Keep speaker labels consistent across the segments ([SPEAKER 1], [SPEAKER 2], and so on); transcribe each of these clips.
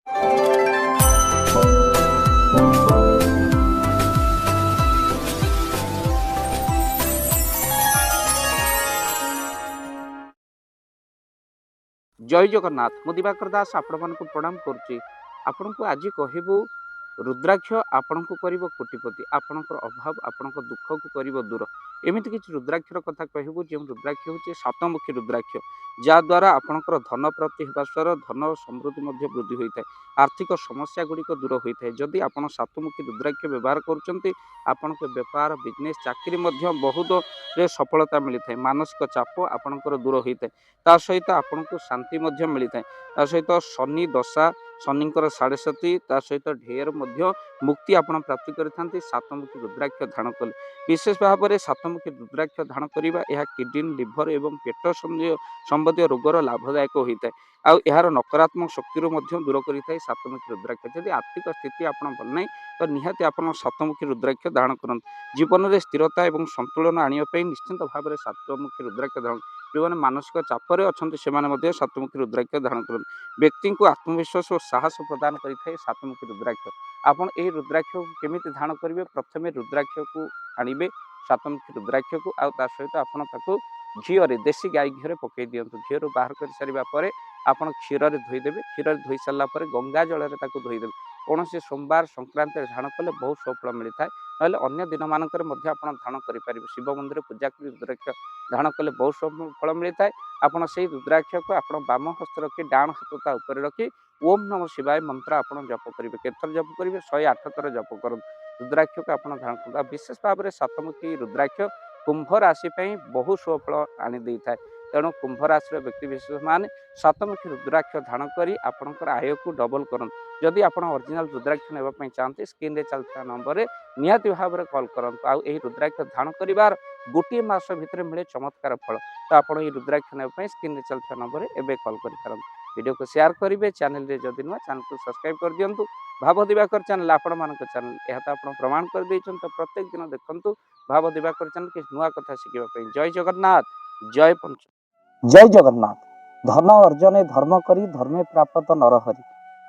[SPEAKER 1] जय जगन्नाथ मु दिवाकर दास आपण मानक प्रणाम करुच्ची। आपण को आज कहबू रुद्राक्ष आपण को करिवो कोटिपति, आपणकर अभाव आपणकर दुख को करिवो दूर। एमिति किछि रुद्राक्षर कथा कहबू जे रुद्राक्ष होछि सातमुखी रुद्राक्ष, जा द्वारा आपणकर धन प्राप्ति हेबा सर धन समृद्धि मध्ये वृद्धि होइଥାଏ, आर्थिक समस्या गुड़िक दूर होइଥାଏ। जदि आपण सातमुखी रुद्राक्ष व्यवहार करूछंती आपणक व्यापार बिजनेस चाकरी मध्ये बहुत रे सफलता मिलिଥାଏ, मानसिक चाप आपणकर दूर होइଥାଏ, ता सहित आपनको शांति मध्ये मिलिଥାଏ, ता सहित शनि दशा शनिंकर साढ़े सती ता सहित ढेर मध्य मुक्ति आपण प्राप्ति करिथांती सातमुखी रुद्राक्ष धारण कले। विशेष भाव में सातमुखी रुद्राक्ष धारण करिबा यह किडनी लिभर एवं पेट संबंधी रोगर लाभदायक होइଥାଏ। आउ यार नकारात्मक शक्ति दूर करिଥାଏ सातमुखी रुद्राक्ष। यदि आर्थिक स्थिति आपण भल नहीं तो निहाती आपण सातमुखी रुद्राक्ष धारण करंतु। जीवन में स्थिरता एवं संतुलन आनिया पई निश्चित भाव में सातमुखी रुद्राक्ष धारण जो मानसिक चापरे अच्छा से सातमुखी रुद्राक्ष धारण करते व्यक्ति को आत्मविश्वास और साहस प्रदान करें सातमुखी रुद्राक्ष। आपड़ यह रुद्राक्ष को केमी धारण करेंगे, प्रथम रुद्राक्ष को आणवे सातमुखी रुद्राक्ष को आ सहित आपको घीरे देशी गाई घी पकई दिंतु। घीर बाहर कर सारापर आप क्षीर धोईदेवे, क्षीर धोई सारापर गंगा जल धोईदेवे। कौन से सोमवार संक्रांति धारण कले बहुत सफल मिलता है, ना अन्य दिन मानक धारण करेंगे। शिव मंदिर पूजा कर रुद्राक्ष धारण कले बहुत सफल मिलता है। आपड़ से रुद्राक्ष को आप बाम हस्त रखी डाण हाथ ऊपर रखी ओम नमः शिवाय मंत्र आप जप करेंगे। केतर जप करेंगे 108 थर जप कर रुद्राक्ष को आप धारण कर। विशेष भाव में सातमुखी रुद्राक्ष कुंभ राशि बहुत सफल आनी था, तेणु कुंभ राशि व्यक्ति विशेष मान सातमुखी रुद्राक्ष धारण कर आपंकर आय को डबल करूँ। जदि आप ओरिजिनल रुद्राक्ष नापी चाहते स्क्रीन रे चलता नंबर में निहाती भाव में कॉल करूँ। आउ रुद्राक्ष धारण कर गोटे मास भितर मिले चमत्कार फल। तो आप रुद्राक्ष नापी स्क्रीन रे चलता नंबर में एवं कॉल कर वीडियो को शेयर करेंगे। चैनल रे जदि नुआ चैनल को सब्सक्राइब कर दिंतु। भाव दिवाकर चैनल आपण मान चैनल यह तो आप प्रमाण कर देछन। तो प्रत्येक दिन देखंतु भाव दिवाकर चैनल कि नुआ कथा शिखा। जय जगन्नाथ, जय पंच, जय जगन्नाथ। धन अर्जन धर्म करी धर्मे प्राप्त नरहरि।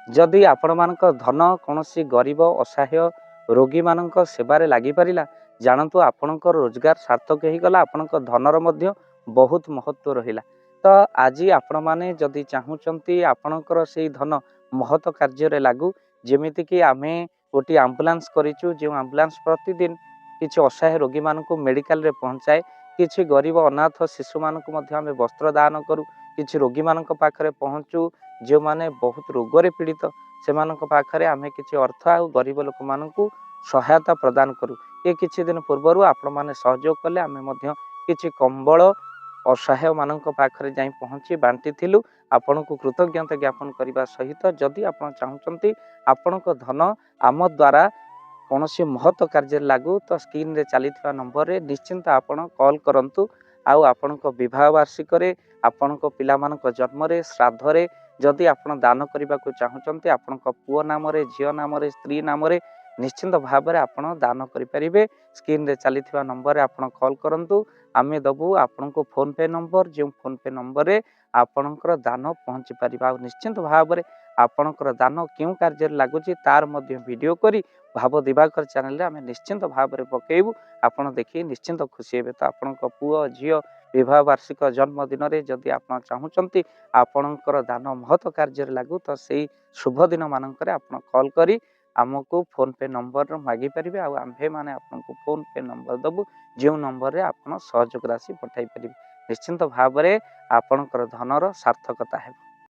[SPEAKER 1] जदि आपण मानक धन कौन गरीब असहाय रोगी मानक सेवारे लगी पारिला जानतु आपणकर रोजगार सार्थक हो गला, आपणकर धनर मध्य बहुत महत्व रहिला। तो आज आपण माने जदि चाहूचंती आपणकर से धन महत कार्य लागू, जेमिति कि आमे गोटे आम्बुलांस करिचु, जो आम्बुलांस प्रतिदिन किछि असहाय रोगी मानक मेडिकल रे पहुंचाए, किछि गरीब अनाथ शिशु मानक मध्य आमे वस्त्र दान करू, किछि रोगी मानक पाखरे पहुंचू जो माने बहुत रोगरे पीड़ित से पाखरे आमे किछि अर्थ आ गरीब लोक मानकू सहायता प्रदान करू। ये किछि दिन पूर्व आपण माने सहयोग कले, आमे मध्य किछि कंबल असहाय मानक पाखरे जाई पहुंची बांटी थिलु। आपण को कृतज्ञता ज्ञापन करने सहित जदि आप चाहूँगी आपण धन आम द्वारा कौन सी महत्व कार्य लागू तो स्क्रीन रे चली नंबर रे निश्चिंत आपण कॉल करंतु। आउ आपण विवाह वार्षिक आपण पिला मानक जन्म रे श्राद्ध रे जदि आपण दान करने को चाहूँगी आपण पुओ नाम रे झील नाम रे स्त्री नाम रे निश्चिंत भाव में आपण दान करें। स्क्रीन रे चली नंबर रे आपण कॉल करंतु, आमे दबु आपण को फोन पे नंबर, जो फोन पे नंबर रे आपणकर दान पहुँची पारिबा। निश्चिंत भाव में आपणकर दान क्यों कार्य लगुच तार मध्य वीडियो करी भाव दिवाकर चैनल रे आमे निश्चिंत भाव में पकेबू, आपण देखि निश्चिंत खुशी हेबे। तो आपण पुओ झील विवाह वार्षिक जन्मदिन में जदि आप चाहूँगी आपणकर दान महत्व कार्य लागू तो से शुभ दिन मानक आप कॉल करी आमको फोन पे नंबर मागी पारे। आम्भे माने आपको फोन पे नंबर दबु, जो नंबर रे आप सहयोग राशि पठाई पारे। निश्चिंत भाव में आपणकर धनर सार्थकता है।